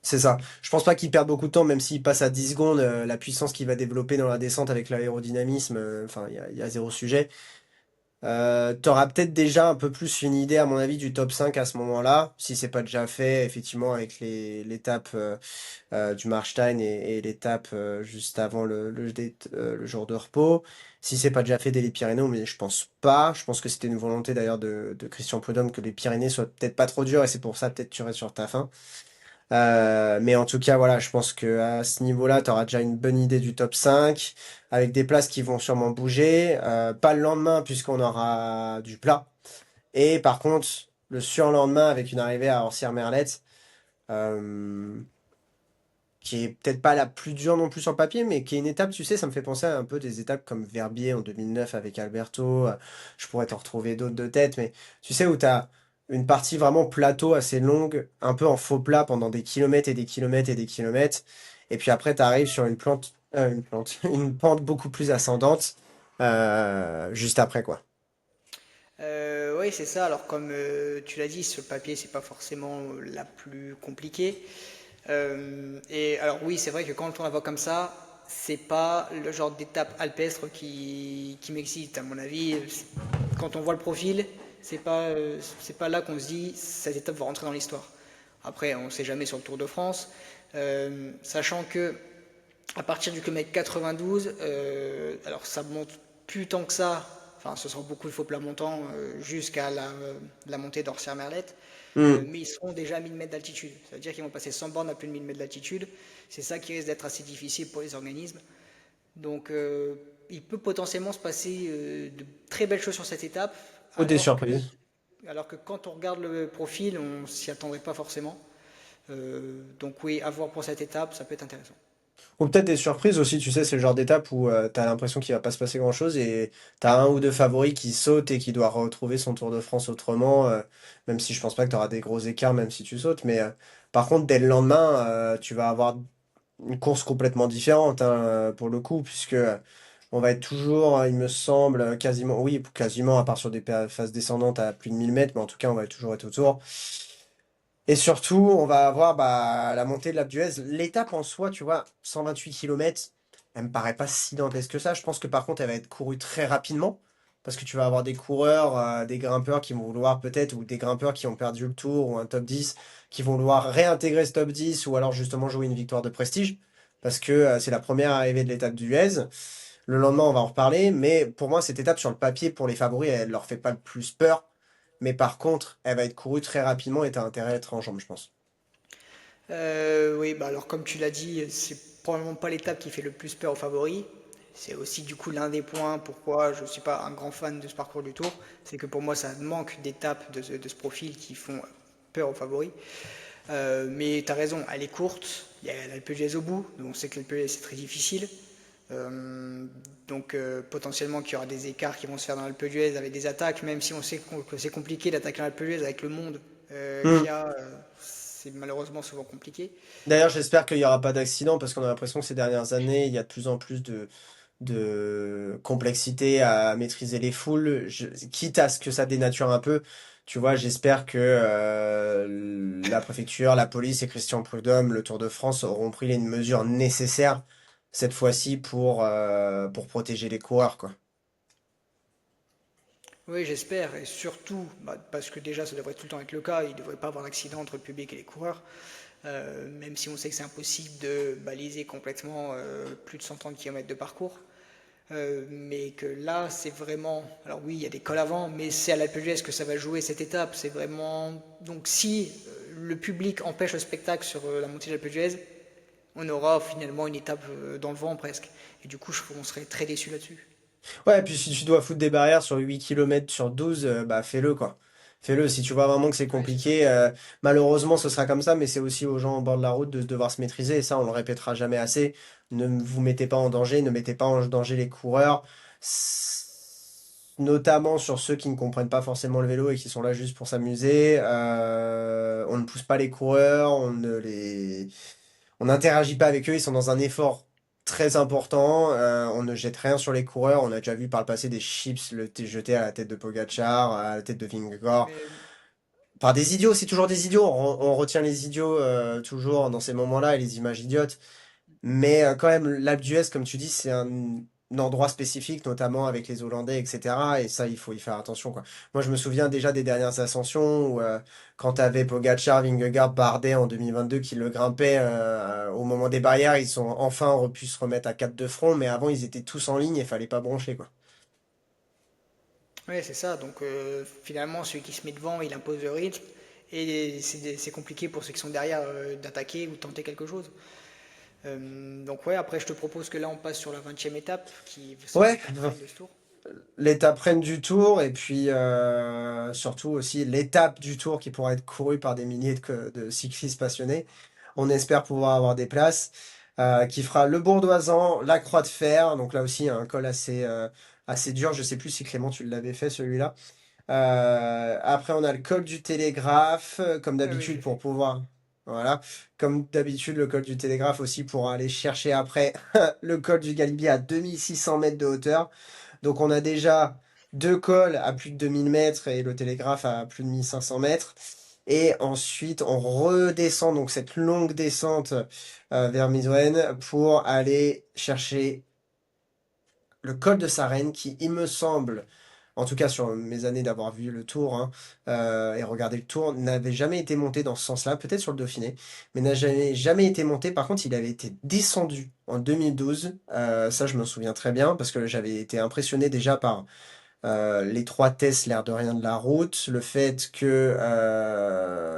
c'est ça. Je pense pas qu'il perde beaucoup de temps, même s'il passe à 10 secondes, la puissance qu'il va développer dans la descente avec l'aérodynamisme, enfin, il y a zéro sujet. T'auras peut-être déjà un peu plus une idée, à mon avis, du top 5 à ce moment-là, si c'est pas déjà fait, effectivement, avec l'étape du Marstein et l'étape juste avant le jour de repos. Si c'est pas déjà fait dès les Pyrénées, mais je pense pas. Je pense que c'était une volonté d'ailleurs de Christian Prudhomme que les Pyrénées soient peut-être pas trop dures et c'est pour ça peut-être tu restes sur ta fin. Mais en tout cas, voilà, je pense que à ce niveau-là, tu auras déjà une bonne idée du top 5 avec des places qui vont sûrement bouger. Pas le lendemain, puisqu'on aura du plat. Et par contre, le surlendemain, avec une arrivée à Orsières-Merlette, euh, qui est peut-être pas la plus dure non plus sur le papier, mais qui est une étape, tu sais, ça me fait penser à un peu des étapes comme Verbier en 2009 avec Alberto. Je pourrais t'en retrouver d'autres de tête, mais tu sais, où tu as une partie vraiment plateau assez longue, un peu en faux plat pendant des kilomètres et des kilomètres et des kilomètres. Et puis après, tu arrives sur une pente beaucoup plus ascendante juste après, quoi. Oui, c'est ça. Alors, comme tu l'as dit, sur le papier, c'est pas forcément la plus compliquée. Et alors, oui, c'est vrai que quand on la voit comme ça, c'est pas le genre d'étape alpestre qui m'excite, à mon avis. Quand on voit le profil, c'est pas là qu'on se dit cette étape va rentrer dans l'histoire. Après, on sait jamais sur le Tour de France, sachant que à partir du kilomètre 92, alors ça monte plus tant que ça, enfin ce sera beaucoup de faux plats montants jusqu'à la montée d'Orsières-Merlette, Hmm. mais ils seront déjà à 1000 mètres d'altitude. Ça veut dire qu'ils vont passer 100 bornes à plus de 1000 mètres d'altitude. C'est ça qui risque d'être assez difficile pour les organismes. Donc il peut potentiellement se passer de très belles choses sur cette étape, Ou des alors que, surprises. alors que quand on regarde le profil, on s'y attendrait pas forcément. Donc oui, à voir pour cette étape, ça peut être intéressant. Ou peut-être des surprises aussi, tu sais, c'est le genre d'étape où t'as l'impression qu'il va pas se passer grand-chose et t'as un ou deux favoris qui sautent et qui doit retrouver son Tour de France autrement, même si je pense pas que t'auras des gros écarts même si tu sautes, mais par contre, dès le lendemain, tu vas avoir une course complètement différente hein, pour le coup, puisque on va être toujours, il me semble, quasiment, oui, quasiment, à part sur des phases descendantes à plus de 1000 mètres, mais en tout cas, on va toujours être autour. Et surtout, on va avoir bah, la montée de l'Alpe d'Huez. L'étape en soi, tu vois, 128 km, elle me paraît pas si dantesque que ça. Je pense que par contre, elle va être courue très rapidement. Parce que tu vas avoir des coureurs, des grimpeurs qui vont vouloir peut-être, ou des grimpeurs qui ont perdu le tour, ou un top 10, qui vont vouloir réintégrer ce top 10, ou alors justement jouer une victoire de prestige. Parce que c'est la première arrivée de l'étape d'Huez. Le lendemain, on va en reparler. Mais pour moi, cette étape sur le papier, pour les favoris, elle leur fait pas le plus peur. Mais par contre, elle va être courue très rapidement et t'as intérêt à être en jambes, je pense. Oui, bah alors comme tu l'as dit, c'est probablement pas l'étape qui fait le plus peur aux favoris. C'est aussi du coup l'un des points pourquoi je ne suis pas un grand fan de ce parcours du Tour. C'est que pour moi ça manque d'étapes de ce profil qui font peur aux favoris. Mais tu as raison, elle est courte, il y a l'Alpe d'Huez au bout, donc on sait que l'Alpe d'Huez c'est très difficile. Euh, donc potentiellement qu'il y aura des écarts qui vont se faire dans l'Alpe d'Huez avec des attaques, même si on sait que c'est compliqué d'attaquer dans l'Alpe d'Huez avec le monde qu'il y Hmm. a, c'est malheureusement souvent compliqué. D'ailleurs, j'espère qu'il n'y aura pas d'accident parce qu'on a l'impression que ces dernières années, il y a de plus en plus de complexité à maîtriser les foules. Quitte à ce que ça dénature un peu, tu vois, j'espère que la préfecture, la police et Christian Prudhomme, le Tour de France, auront pris les mesures nécessaires cette fois-ci pour protéger les coureurs, quoi. Oui, j'espère, et surtout, bah, parce que déjà ça devrait tout le temps être le cas, il ne devrait pas avoir d'accident entre le public et les coureurs, même si on sait que c'est impossible de baliser complètement plus de 130 km de parcours. Mais que là, c'est vraiment. Alors oui, il y a des cols avant, mais c'est à l'Alpe d'Huez que ça va jouer cette étape. C'est vraiment. Donc si le public empêche le spectacle sur la montée de l'Alpe d'Huez, on aura finalement une étape dans le vent presque. Et du coup, on serait très déçu là-dessus. Ouais, et puis si tu dois foutre des barrières sur 8 kilomètres sur 12, bah fais-le quoi. Fais-le. Si tu vois vraiment que c'est Ouais, c'est ça. compliqué, malheureusement ce sera comme ça, mais c'est aussi aux gens au bord de la route de devoir se maîtriser, et ça on le répétera jamais assez. Ne vous mettez pas en danger, ne mettez pas en danger les coureurs, notamment sur ceux qui ne comprennent pas forcément le vélo et qui sont là juste pour s'amuser. On ne pousse pas les coureurs, on n'interagit pas avec eux, ils sont dans un effort très important. On ne jette rien sur les coureurs. On a déjà vu par le passé des chips jetés à la tête de Pogacar, à la tête de Vingegaard. Mais Par des idiots, c'est toujours des idiots. On retient les idiots toujours dans ces moments-là et les images idiotes. Mais quand même, l'Alpe d'Huez, comme tu dis, c'est un endroit spécifique, notamment avec les Hollandais, etc. Et ça, il faut y faire attention, quoi. Moi, je me souviens déjà des dernières ascensions où, quand t'avais Pogacar, Vingegaard, Bardet en 2022 qui le grimpaient au moment des barrières, ils sont enfin pu se remettre à quatre de front, mais avant, ils étaient tous en ligne et fallait pas broncher, quoi. ouais, c'est ça. Donc finalement, celui qui se met devant, il impose le rythme. Et c'est compliqué pour ceux qui sont derrière d'attaquer ou de tenter quelque chose. Donc ouais, après je te propose que là on passe sur la 20e étape, qui sera Ouais, l'étape reine de ce tour. l'étape reine du Tour et puis surtout aussi l'étape du Tour qui pourra être courue par des milliers de cyclistes passionnés. On espère pouvoir avoir des places. Qui fera le Bourdoisan, la Croix de Fer. Donc là aussi, un col assez dur. Je sais plus si Clément, tu l'avais fait celui-là. Après, on a le col du Télégraphe, comme Oui, je d'habitude l'ai pour fait. pouvoir. Voilà. Comme d'habitude, le col du Télégraphe aussi pour aller chercher après le col du Galibier à 2600 mètres de hauteur. Donc on a déjà deux cols à plus de 2000 mètres et le Télégraphe à plus de 1500 mètres. Et ensuite, on redescend donc cette longue descente vers Misoën pour aller chercher le col de Sarenne qui, il me semble, en tout cas sur mes années d'avoir vu le Tour hein, et regardé le Tour, n'avait jamais été monté dans ce sens-là, peut-être sur le Dauphiné, mais n'a jamais été monté. Par contre, il avait été descendu en 2012. Ça, je me souviens très bien parce que j'avais été impressionné déjà par l'étroitesse, l'air de rien de la route, le fait que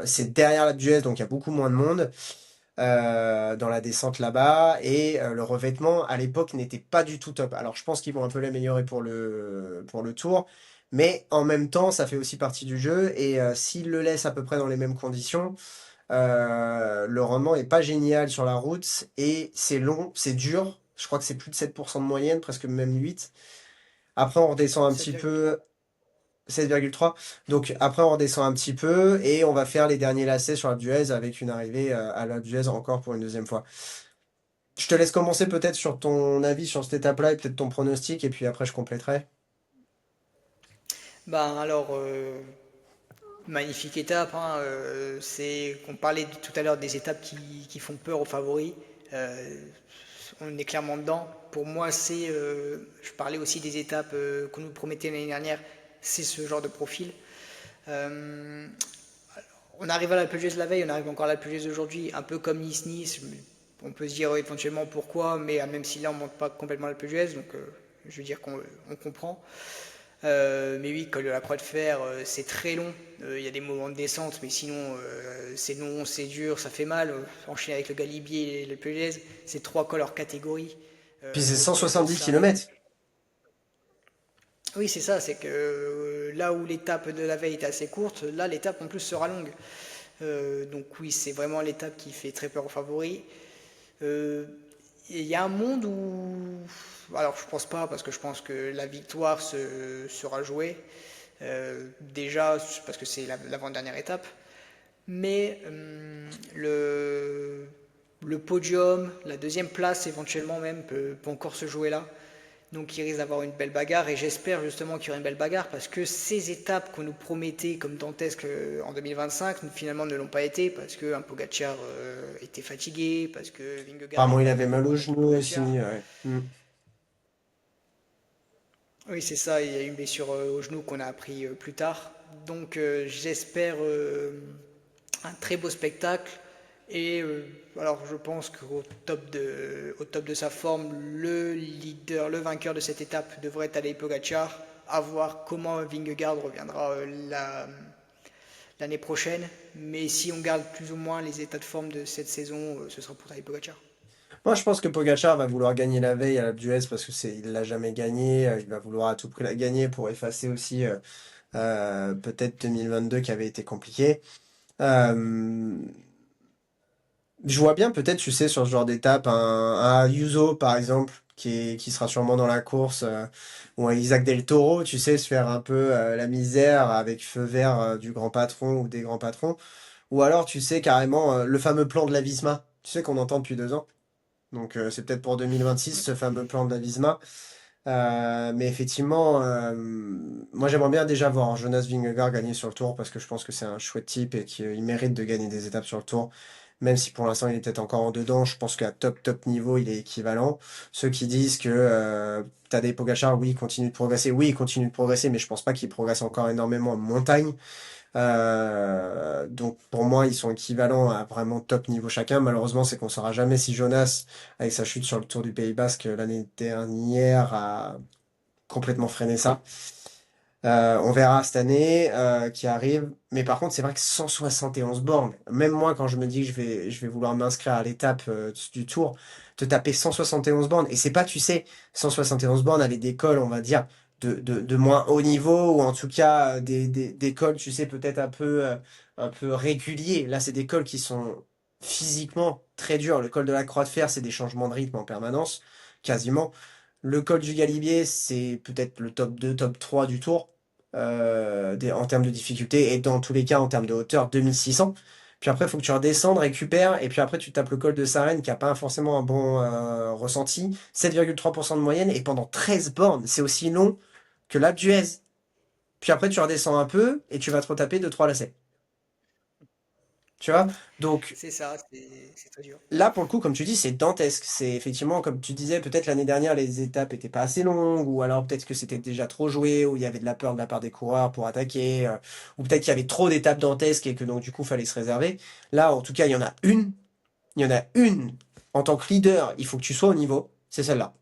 c'est derrière la d'Huez, donc il y a beaucoup moins de monde dans la descente là-bas, et le revêtement à l'époque n'était pas du tout top. Alors je pense qu'ils vont un peu l'améliorer pour le tour, mais en même temps ça fait aussi partie du jeu, et s'ils le laissent à peu près dans les mêmes conditions, le rendement est pas génial sur la route, et c'est long, c'est dur, je crois que c'est plus de 7% de moyenne, presque même 8. Après on redescend un petit 7,3. peu, 7,3. Donc après, on redescend un petit peu et on va faire les derniers lacets sur la Duèze avec une arrivée à la Duèze encore pour une deuxième fois. Je te laisse commencer peut-être sur ton avis sur cette étape-là et peut-être ton pronostic et puis après je compléterai. Ben alors, magnifique étape, hein, c'est qu'on parlait tout à l'heure des étapes qui font peur aux favoris. Euh, on est clairement dedans. Pour moi, je parlais aussi des étapes qu'on nous promettait l'année dernière, c'est ce genre de profil. Euh, on arrive à la Puigdès la veille, on arrive encore à la Puigdès aujourd'hui, un peu comme Nice-Nice. On peut se dire éventuellement pourquoi, mais même si là on ne monte pas complètement à la Puigdès, donc je veux dire qu'on comprend. Mais oui, col de la Croix de Fer, c'est très long. Il y a des moments de descente, mais sinon, c'est long, c'est dur, ça fait mal. Enchaîner avec le Galibier et le Pugliese, c'est trois cols hors catégorie. Puis c'est Le col de 170 Sarenne. km. Oui, c'est ça, c'est que là où l'étape de la veille était assez courte, là l'étape en plus sera longue. Donc oui, c'est vraiment l'étape qui fait très peur aux favoris. Euh, Il y a un monde où... Alors je pense pas, parce que je pense que la victoire sera jouée. Déjà, parce que c'est l'avant-dernière étape. Mais le podium, la deuxième place éventuellement même, peut encore se jouer là. Donc il risque d'avoir une belle bagarre et j'espère justement qu'il y aura une belle bagarre parce que ces étapes qu'on nous promettait comme dantesques en 2025 finalement ne l'ont pas été parce que un Pogacar était fatigué, parce que Vingegaard n'est Apparemment, il pas au avait niveau mal au de genou aussi. Pogacar. Ouais. Hmm. Oui, c'est ça, il y a eu une blessure au genou qu'on a appris plus tard. Donc j'espère un très beau spectacle. Et alors je pense au top de sa forme, le leader, le vainqueur de cette étape devrait être Tadej Pogacar. À voir comment Vingegaard reviendra l'année prochaine. Mais si on garde plus ou moins les états de forme de cette saison, ce sera pour Tadej Pogacar. Moi, je pense que Pogacar va vouloir gagner la veille à la d'Huez parce que il l'a jamais gagné. Il va vouloir à tout prix la gagner pour effacer aussi peut-être 2022 qui avait été compliqué. Euh, Je vois bien peut-être, tu sais, sur ce genre d'étape, un Ayuso, par exemple, qui sera sûrement dans la course, ou un Isaac Del Toro, tu sais, se faire un peu la misère avec feu vert du grand patron ou des grands patrons. Ou alors, tu sais, carrément, le fameux plan de la Visma, tu sais, qu'on entend depuis 2 ans. Donc, c'est peut-être pour 2026, ce fameux plan de la Visma. Mais effectivement, moi, j'aimerais bien déjà voir Jonas Vingegaard gagner sur le Tour, parce que je pense que c'est un chouette type et qu'il mérite de gagner des étapes sur le Tour. Même si pour l'instant il est peut-être encore en dedans, je pense qu'à top niveau il est équivalent. Ceux qui disent que Tadej Pogacar, oui, il continue de progresser, oui, il continue de progresser, mais je pense pas qu'il progresse encore énormément en montagne. Donc pour moi, ils sont équivalents à vraiment top niveau chacun. Malheureusement, c'est qu'on saura jamais si Jonas, avec sa chute sur le Tour du Pays Basque l'année dernière, a complètement freiné ça. On verra cette année qui arrive. Mais par contre, c'est vrai que 171 bornes, même moi, quand je me dis que je vais vouloir m'inscrire à l'étape du Tour, te taper 171 bornes, et c'est pas, tu sais, 171 bornes avec des cols, on va dire, de moins haut niveau, ou en tout cas des cols, tu sais, peut-être un peu réguliers. Là, c'est des cols qui sont physiquement très durs. Le col de la Croix de Fer, c'est des changements de rythme en permanence, quasiment. Le col du Galibier, c'est peut-être le top 2, top 3 du Tour en termes de difficulté et dans tous les cas en termes de hauteur 2600. Puis après, il faut que tu redescendes, récupères, et puis après, tu tapes le col de Sarenne qui a pas forcément un bon ressenti. 7,3% de moyenne, et pendant 13 bornes, c'est aussi long que l'Alpe d'Huez. Puis après, tu redescends un peu, et tu vas te retaper 2-3 lacets. Tu vois? Donc, C'est ça, c'est très dur. là, pour le coup, comme tu dis, c'est dantesque. C'est effectivement, comme tu disais, peut-être l'année dernière, les étapes étaient pas assez longues, ou alors peut-être que c'était déjà trop joué, ou il y avait de la peur de la part des coureurs pour attaquer, ou peut-être qu'il y avait trop d'étapes dantesques et que donc du coup, fallait se réserver. Là, en tout cas, il y en a une. Il y en a une. En tant que leader, il faut que tu sois au niveau. C'est celle-là.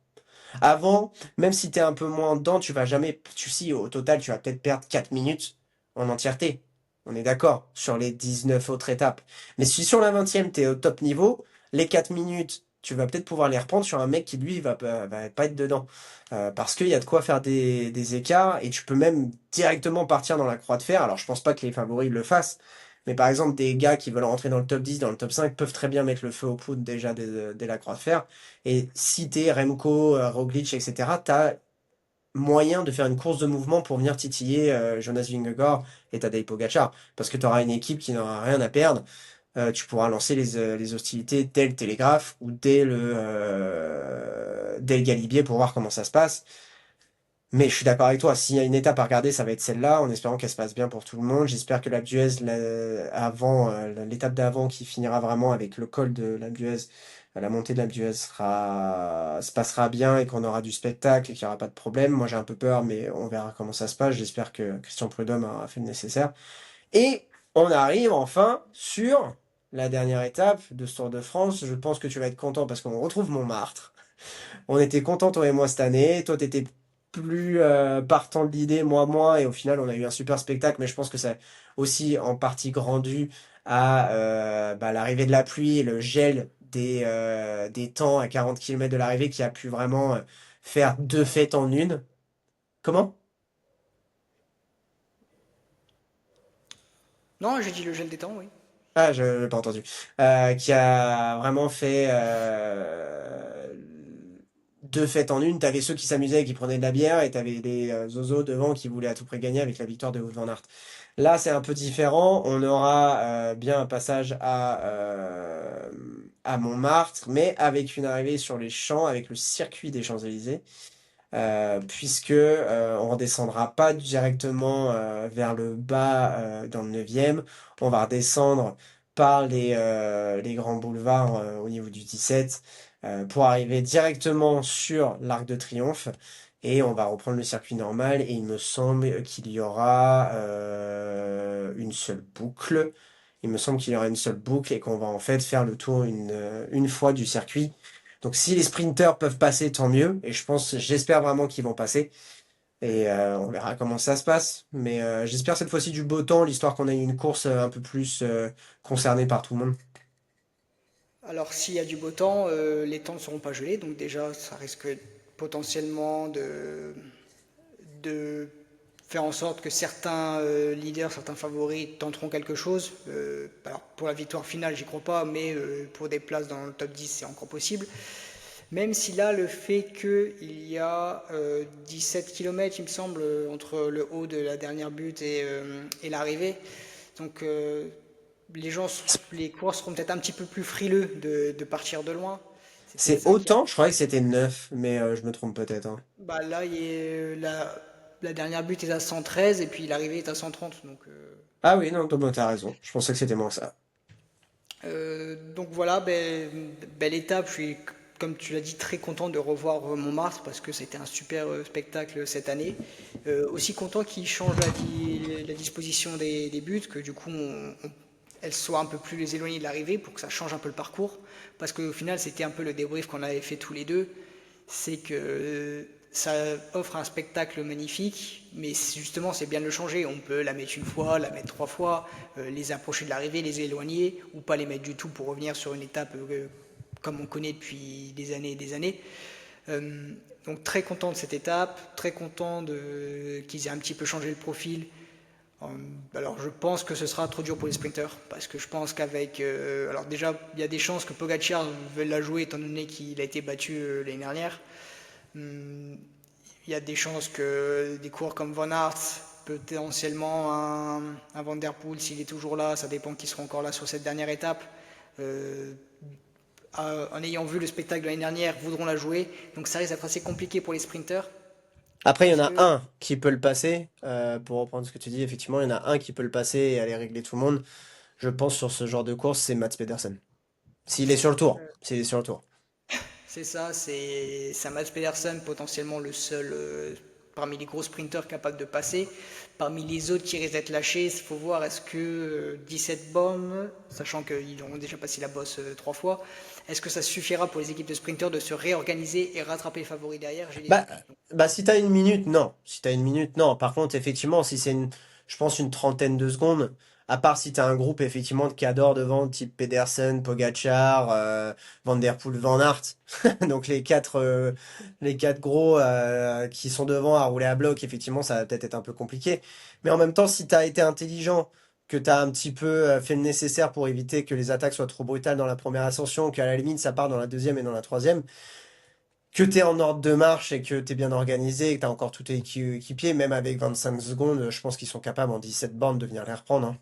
Avant, même si tu es un peu moins dedans, tu vas jamais. Tu sais, au total, tu vas peut-être perdre 4 minutes en entièreté. On est d'accord sur les 19 autres étapes. Mais si sur la 20e, tu es au top niveau, les 4 minutes, tu vas peut-être pouvoir les reprendre sur un mec qui, lui, va pas être dedans. Parce qu'il y a de quoi faire des écarts et tu peux même directement partir dans la croix de fer. Alors, je pense pas que les favoris le fassent. Mais par exemple, des gars qui veulent rentrer dans le top 10, dans le top 5, peuvent très bien mettre le feu aux poudres déjà dès la croix de fer. Et si t'es Remco, Roglic, etc., t'as moyen de faire une course de mouvement pour venir titiller Jonas Vingegaard et Tadej Pogacar. Parce que tu auras une équipe qui n'aura rien à perdre. Tu pourras lancer les hostilités dès le télégraphe ou dès le galibier pour voir comment ça se passe. Mais je suis d'accord avec toi, s'il y a une étape à regarder, ça va être celle-là, en espérant qu'elle se passe bien pour tout le monde. J'espère que l'Alpe d'Huez, l'étape d'avant qui finira vraiment avec le col de l'Alpe d'Huez, la montée de l'Alpe d'Huez se passera bien et qu'on aura du spectacle et qu'il n'y aura pas de problème. Moi j'ai un peu peur, mais on verra comment ça se passe. J'espère que Christian Prudhomme aura fait le nécessaire. Et on arrive enfin sur la dernière étape de ce Tour de France. Je pense que tu vas être content parce qu'on retrouve Montmartre. On était contents, toi et moi, cette année. Toi, t'étais plus partant de l'idée, moi moins, et au final, on a eu un super spectacle, mais je pense que c'est aussi en partie grand dû à l'arrivée de la pluie et le gel des temps à 40 km de l'arrivée qui a pu vraiment faire deux fêtes en une. Comment? Non, j'ai dit le gel des temps, oui. Ah, je n'ai pas entendu. Qui a vraiment fait deux fêtes en une. T'avais ceux qui s'amusaient et qui prenaient de la bière, et t'avais les zozos devant qui voulaient à tout prix gagner avec la victoire de Wout van Aert. Là, c'est un peu différent. On aura bien un passage à Montmartre, mais avec une arrivée sur les champs, avec le circuit des Champs-Élysées, puisque on redescendra pas directement vers le bas dans le 9e. On va redescendre par les grands boulevards au niveau du 17 pour arriver directement sur l'Arc de Triomphe. Et on va reprendre le circuit normal. Et il me semble qu'il y aura une seule boucle. Il me semble qu'il y aura une seule boucle et qu'on va en fait faire le tour une fois du circuit. Donc si les sprinters peuvent passer, tant mieux. Et j'espère vraiment qu'ils vont passer. Et on verra comment ça se passe. Mais j'espère cette fois-ci du beau temps, l'histoire qu'on ait une course un peu plus concernée par tout le monde. Alors, s'il y a du beau temps, les temps ne seront pas gelés, donc déjà, ça risque potentiellement de faire en sorte que certains leaders, certains favoris tenteront quelque chose. Alors, pour la victoire finale, j'y crois pas, mais pour des places dans le top 10, c'est encore possible. Même si là, le fait qu'il y a 17 km, il me semble, entre le haut de la dernière butte et l'arrivée, donc les coureurs seront peut-être un petit peu plus frileux de partir de loin. C'est peut-être C'est ça qui a. autant, je croyais que c'était 9, mais je me trompe peut-être, hein. Bah là, la dernière butte est à 113 et puis l'arrivée est à 130. Ah oui, non, t'as raison. Je pensais que c'était moins que ça. Donc voilà, belle étape. Je suis, comme tu l'as dit, très content de revoir Montmartre parce que c'était un super spectacle cette année. Aussi content qu'il change la disposition des buts, que du coup elles soient un peu plus éloignées de l'arrivée pour que ça change un peu le parcours. Parce qu'au final, c'était un peu le débrief qu'on avait fait tous les deux. C'est que ça offre un spectacle magnifique, mais justement c'est bien de le changer. On peut la mettre une fois, la mettre trois fois, les approcher de l'arrivée, les éloigner, ou pas les mettre du tout pour revenir sur une étape comme on connaît depuis des années et des années. Donc très content de cette étape, très content qu'ils aient un petit peu changé le profil. Alors je pense que ce sera trop dur pour les sprinters, parce que je pense qu'avec... alors déjà, il y a des chances que Pogacar veuille la jouer étant donné qu'il a été battu l'année dernière. Il y a des chances que des coureurs comme Van Aert potentiellement un Van Der Poel s'il est toujours là, ça dépend qui sera encore là sur cette dernière étape. Euh, En ayant vu le spectacle de l'année dernière, voudront la jouer. Donc ça risque d'être assez compliqué pour les sprinters. Après, il y en Est-ce a que un qui peut le passer. Pour reprendre ce que tu dis, effectivement, il y en a un qui peut le passer et aller régler tout le monde. Je pense sur ce genre de course, c'est Mats Pedersen. S'il est sur le tour. S'il est sur le tour. c'est ça, c'est Mats Pedersen potentiellement le seul parmi les gros sprinters capable de passer. Parmi les autres qui risquent d'être lâchés, il faut voir est-ce que 17 bombes, sachant qu'ils ont déjà passé la bosse 3 fois, est-ce que ça suffira pour les équipes de sprinters de se réorganiser et rattraper les favoris derrière? J'ai des Bah, doutes. bah, si t'as une minute, non. Si t'as une minute, non. Par contre, effectivement, si c'est je pense une trentaine de secondes, à part si t'as un groupe, effectivement, de cadors devant, type Pedersen, Pogacar, Van Der Poel, Van Aert, donc les quatre gros, qui sont devant à rouler à bloc, effectivement, ça va peut-être être un peu compliqué. Mais en même temps, si t'as été intelligent, que t'as un petit peu fait le nécessaire pour éviter que les attaques soient trop brutales dans la première ascension, qu'à la limite, ça part dans la deuxième et dans la troisième, que tu es en ordre de marche et que tu es bien organisé et que tu as encore tout tes équipiers, même avec 25 secondes, je pense qu'ils sont capables en 17 bornes de venir les reprendre, hein.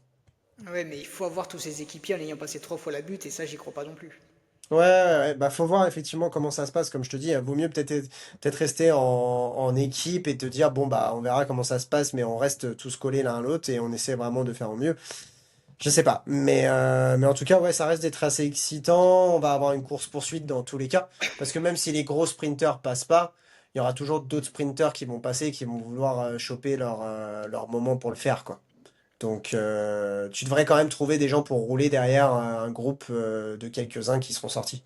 Ouais, mais il faut avoir tous ces équipiers en ayant passé 3 fois la butte, et ça, j'y crois pas non plus. Ouais, ouais, ouais, bah faut voir effectivement comment ça se passe. Comme je te dis, vaut mieux peut-être rester en équipe et te dire bon bah on verra comment ça se passe, mais on reste tous collés l'un à l'autre et on essaie vraiment de faire au mieux. Je sais pas, mais en tout cas ouais ça reste d'être assez excitant. On va avoir une course poursuite dans tous les cas, parce que même si les gros sprinters passent pas, il y aura toujours d'autres sprinters qui vont passer, et qui vont vouloir choper leur moment pour le faire quoi. Donc, tu devrais quand même trouver des gens pour rouler derrière un groupe de quelques-uns qui seront sortis.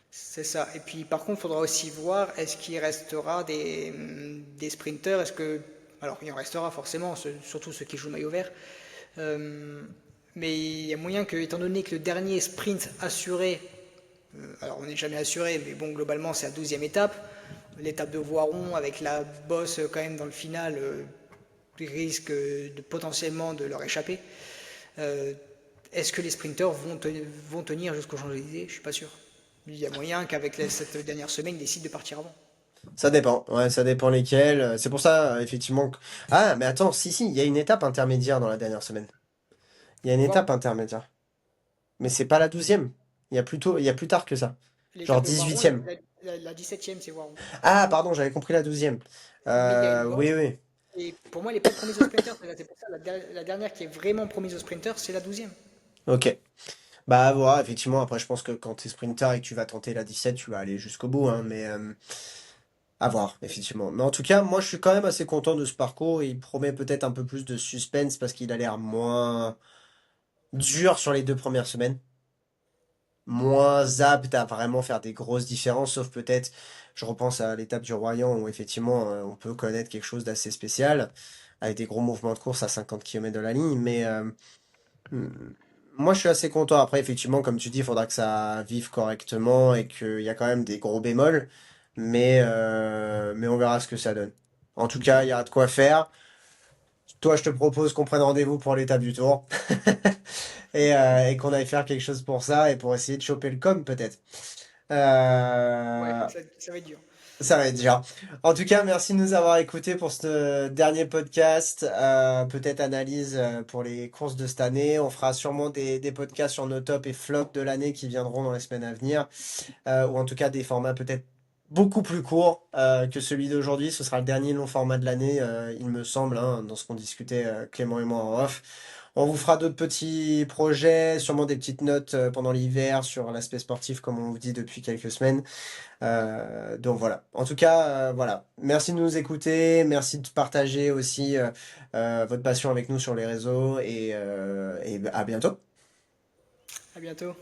C'est ça. Et puis, par contre, il faudra aussi voir, est-ce qu'il restera des sprinters? Alors, il en restera forcément, surtout ceux qui jouent le maillot vert. Euh, mais il y a moyen que, étant donné que le dernier sprint assuré, alors on n'est jamais assuré, mais bon, globalement, c'est la 12e étape. L'étape de Voiron, avec la bosse quand même dans le final, risque potentiellement de leur échapper. Euh, Est-ce que les sprinters vont tenir jusqu'aux Champs-Élysées? Je suis pas sûr. Il y a moyen qu'avec cette dernière semaine, ils décident de partir avant. Ça dépend, ouais, ça dépend lesquels. C'est pour ça, effectivement. Ah, mais attends, si, il y a une étape intermédiaire dans la dernière semaine. Il y a une Voiron. étape intermédiaire. Mais c'est pas la 12e. Il y a plus tard que ça. Genre L'étape de Voiron, 18e. la 17e, c'est Voiron. Ah, pardon, j'avais compris la 12e. Mais il y a une bosse. Oui, oui. Et pour moi, elle n'est pas promise aux sprinters. C'est pour ça la dernière qui est vraiment promise aux sprinters, c'est la 12e. Ok. Bah, à voir, effectivement. Après, je pense que quand t'es sprinter et que tu vas tenter la 17, tu vas aller jusqu'au bout, hein, mais à voir, effectivement. Mais en tout cas, moi, je suis quand même assez content de ce parcours. Il promet peut-être un peu plus de suspense parce qu'il a l'air moins dur sur les deux premières semaines. Moins apte à vraiment faire des grosses différences, sauf peut-être, je repense à l'étape du Royan où effectivement on peut connaître quelque chose d'assez spécial, avec des gros mouvements de course à 50 km de la ligne, mais hmm, moi je suis assez content. Après, effectivement, comme tu dis, il faudra que ça vive correctement et qu'il y a quand même des gros bémols, mais on verra ce que ça donne. En tout cas, il y aura de quoi faire. Toi, je te propose qu'on prenne rendez-vous pour l'étape du Tour et qu'on aille faire quelque chose pour ça et pour essayer de choper le com peut-être. Ouais, Euh, ça va être dur. Ça va être déjà. En tout cas, merci de nous avoir écoutés pour ce dernier podcast. Peut-être analyse pour les courses de cette année. On fera sûrement des podcasts sur nos tops et flops de l'année qui viendront dans les semaines à venir. Ou en tout cas des formats peut-être beaucoup plus courts que celui d'aujourd'hui. Ce sera le dernier long format de l'année, il me semble, hein, dans ce qu'on discutait Clément et moi en off. On vous fera d'autres petits projets, sûrement des petites notes pendant l'hiver sur l'aspect sportif, comme on vous dit depuis quelques semaines. Donc voilà. En tout cas, voilà. Merci de nous écouter, merci de partager aussi votre passion avec nous sur les réseaux et à bientôt. À bientôt.